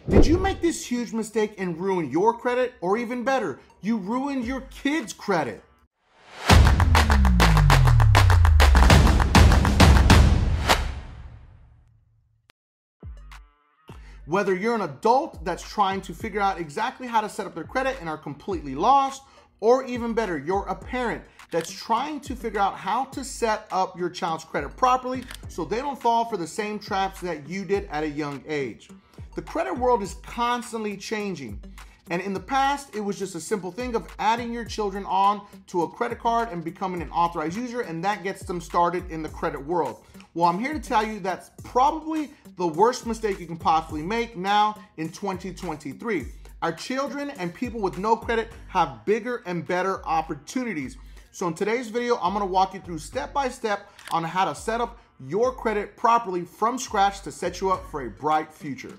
Did you make this huge mistake and ruin your credit? Or even better, you ruined your kids' credit? Whether you're an adult that's trying to figure out exactly how to set up their credit and are completely lost, or even better, you're a parent that's trying to figure out how to set up your child's credit properly so they don't fall for the same traps that you did at a young age. The credit world is constantly changing. And in the past, it was just a simple thing of adding your children on to a credit card and becoming an authorized user, and that gets them started in the credit world. Well, I'm here to tell you that's probably the worst mistake you can possibly make now in 2023. Our children and people with no credit have bigger and better opportunities. So in today's video, I'm gonna walk you through step by step on how to set up your credit properly from scratch to set you up for a bright future.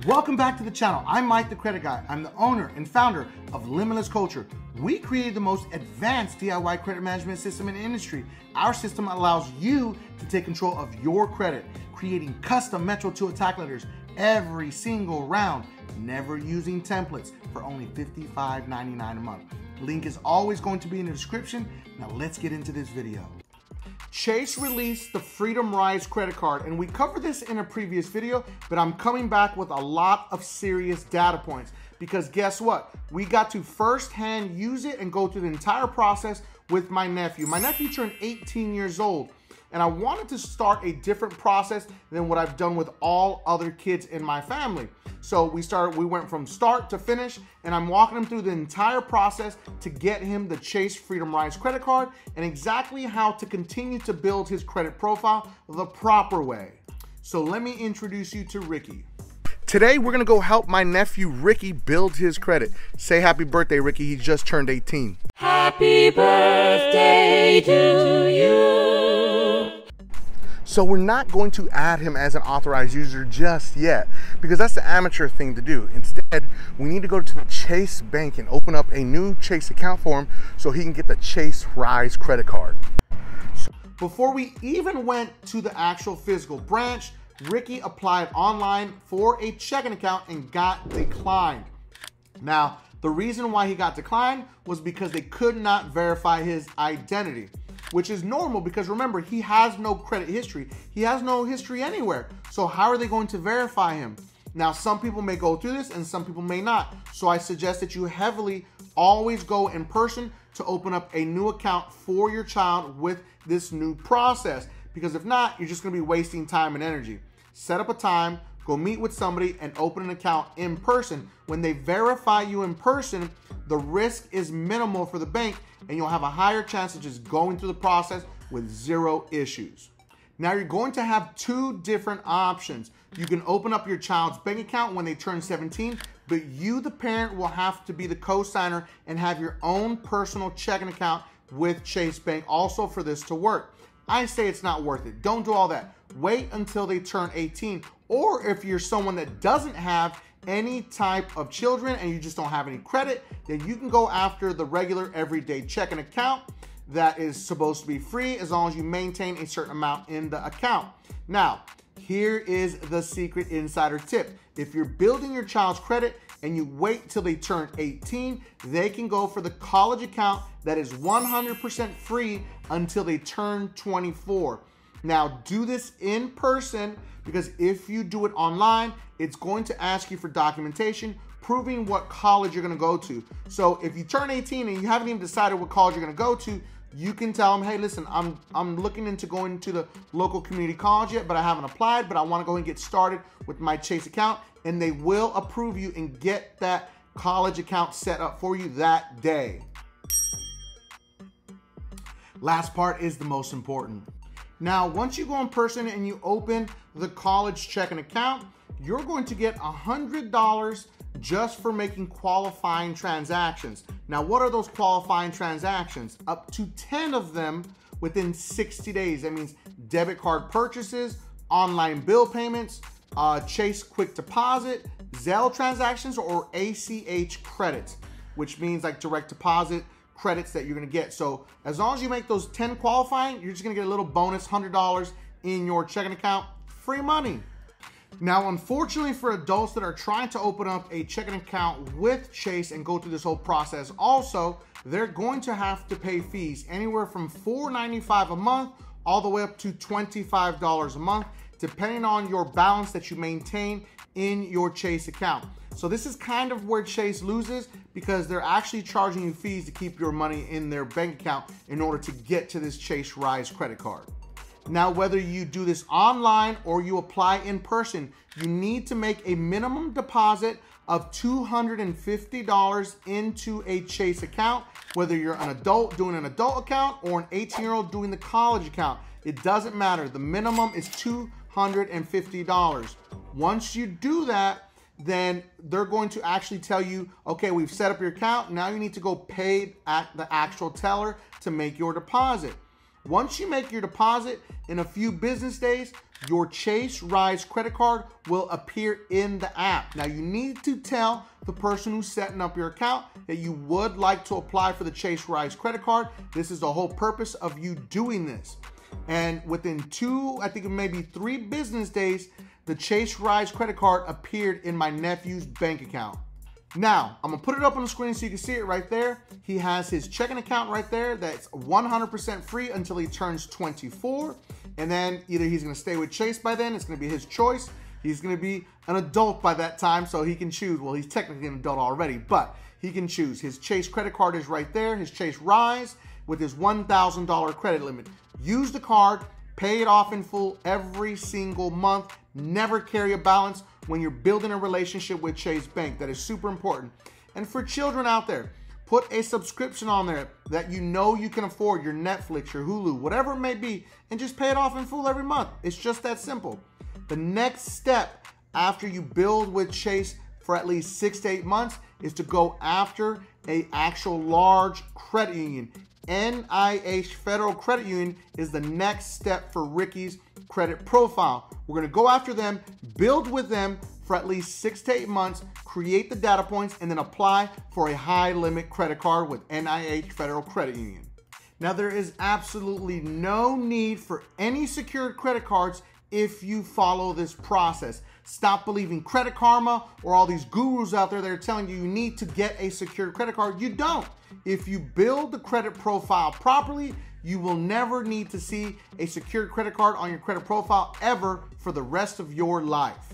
Welcome back to the channel. I'm Mike the Credit Guy. I'm the owner and founder of Limitless Culture. We created the most advanced DIY credit management system in the industry. Our system allows you to take control of your credit, creating custom Metro 2 attack letters every single round, never using templates, for only $55.99 a month. Link is always going to be in the description. Now let's get into this video. Chase released the Freedom Rise credit card, and we covered this in a previous video, but I'm coming back with a lot of serious data points because guess what? We got to firsthand use it and go through the entire process with my nephew. My nephew turned 18 years old, and I wanted to start a different process than what I've done with all other kids in my family. So we went from start to finish, and I'm walking him through the entire process to get him the Chase Freedom Rise credit card and exactly how to continue to build his credit profile the proper way. So let me introduce you to Ricky. Today, we're gonna go help my nephew Ricky build his credit. Say happy birthday, Ricky. He just turned 18. Happy birthday to you. So we're not going to add him as an authorized user just yet because that's the amateur thing to do. Instead, we need to go to the Chase Bank and open up a new Chase account for him so he can get the Chase Rise credit card. So before we even went to the actual physical branch, Ricky applied online for a checking account and got declined. Now, the reason why he got declined was because they could not verify his identity, which is normal because remember, he has no credit history. He has no history anywhere. So how are they going to verify him? Now, some people may go through this and some people may not. So I suggest that you heavily always go in person to open up a new account for your child with this new process. Because if not, you're just gonna be wasting time and energy. Set up a time, go meet with somebody and open an account in person. When they verify you in person, the risk is minimal for the bank and you'll have a higher chance of just going through the process with zero issues. Now you're going to have two different options. You can open up your child's bank account when they turn 17, but you, the parent, will have to be the co-signer and have your own personal checking account with Chase Bank also for this to work. I say it's not worth it. Don't do all that. Wait until they turn 18. Or if you're someone that doesn't have any type of children and you just don't have any credit, then you can go after the regular everyday checking account that is supposed to be free as long as you maintain a certain amount in the account. Now, here is the secret insider tip. If you're building your child's credit and you wait till they turn 18, they can go for the college account that is 100% free until they turn 24. Now, do this in person because if you do it online, it's going to ask you for documentation proving what college you're gonna go to. So if you turn 18 and you haven't even decided what college you're gonna go to, you can tell them, hey, listen, I'm looking into going to the local community college yet, but I haven't applied, but I wanna go and get started with my Chase account, and they will approve you and get that college account set up for you that day. Last part is the most important. Now, once you go in person and you open the college checking account, you're going to get $100 just for making qualifying transactions. Now, what are those qualifying transactions? Up to 10 of them within 60 days. That means debit card purchases, online bill payments, Chase quick deposit, Zelle transactions, or ACH credits, which means like direct deposit credits that you're gonna get. So as long as you make those 10 qualifying, you're just gonna get a little bonus $100 in your checking account, free money. Now, unfortunately for adults that are trying to open up a checking account with Chase and go through this whole process also, they're going to have to pay fees anywhere from $4.95 a month all the way up to $25 a month, depending on your balance that you maintain in your Chase account. So this is kind of where Chase loses, because they're actually charging you fees to keep your money in their bank account in order to get to this Chase Rise credit card. Now, whether you do this online or you apply in person, you need to make a minimum deposit of $250 into a Chase account, whether you're an adult doing an adult account or an 18-year-old doing the college account. It doesn't matter. The minimum is $250. Once you do that, then they're going to actually tell you, okay, we've set up your account. Now you need to go pay at the actual teller to make your deposit. Once you make your deposit, in a few business days, your Chase Rise credit card will appear in the app. Now you need to tell the person who's setting up your account that you would like to apply for the Chase Rise credit card. This is the whole purpose of you doing this. And within 2, I think maybe 3 business days, the Chase Rise credit card appeared in my nephew's bank account. Now, I'm gonna put it up on the screen so you can see it right there. He has his checking account right there that's 100% free until he turns 24. And then either he's gonna stay with Chase by then, it's gonna be his choice. He's gonna be an adult by that time, so he can choose. Well, he's technically an adult already, but he can choose. His Chase credit card is right there, his Chase Rise with his $1,000 credit limit. Use the card, pay it off in full every single month. Never carry a balance when you're building a relationship with Chase Bank. That is super important. And for children out there, put a subscription on there that you know you can afford, your Netflix, your Hulu, whatever it may be, and just pay it off in full every month. It's just that simple. The next step after you build with Chase for at least 6 to 8 months is to go after a actual large credit union. NIH Federal Credit Union is the next step for Ricky's credit profile. We're going to go after them, build with them for at least 6 to 8 months, create the data points, and then apply for a high limit credit card with NIH Federal Credit Union. Now, there is absolutely no need for any secured credit cards if you follow this process. Stop believing Credit Karma or all these gurus out there that are telling you need to get a secured credit card. You don't. If you build the credit profile properly, you will never need to see a secured credit card on your credit profile ever for the rest of your life.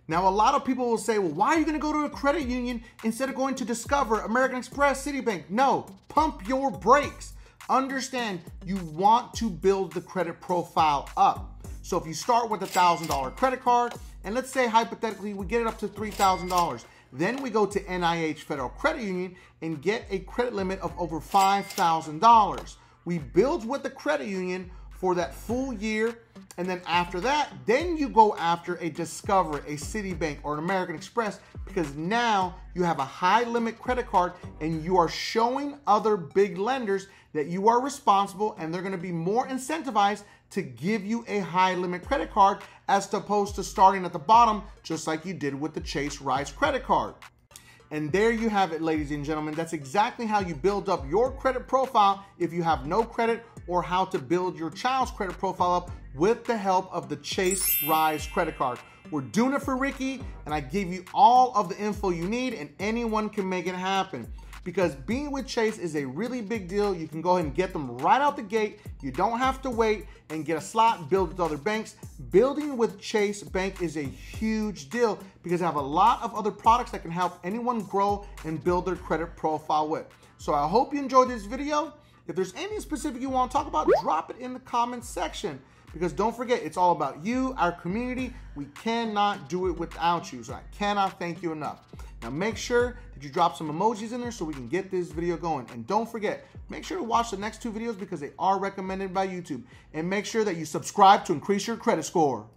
Now, a lot of people will say, well, why are you going to go to a credit union instead of going to Discover, American Express, Citibank? No, pump your brakes. Understand, you want to build the credit profile up. So if you start with a $1,000 credit card, and let's say hypothetically we get it up to $3,000, then we go to NIH Federal Credit Union and get a credit limit of over $5,000. We build with the credit union for that full year, and then after that, then you go after a Discover, a Citibank, or an American Express, because now you have a high limit credit card and you are showing other big lenders that you are responsible, and they're going to be more incentivized to give you a high limit credit card as opposed to starting at the bottom, just like you did with the Chase Rise credit card. And there you have it, ladies and gentlemen. That's exactly how you build up your credit profile if you have no credit, or how to build your child's credit profile up with the help of the Chase Rise credit card. We're doing it for Ricky, and I give you all of the info you need, and anyone can make it happen. Because being with Chase is a really big deal. You can go ahead and get them right out the gate. You don't have to wait and get a slot, build with other banks. Building with Chase Bank is a huge deal because they have a lot of other products that can help anyone grow and build their credit profile with. So I hope you enjoyed this video. If there's any specific you want to talk about, drop it in the comments section. Because don't forget, it's all about you, our community. We cannot do it without you. So I cannot thank you enough. Now make sure that you drop some emojis in there so we can get this video going. And don't forget, make sure to watch the next 2 videos because they are recommended by YouTube. And make sure that you subscribe to increase your credit score.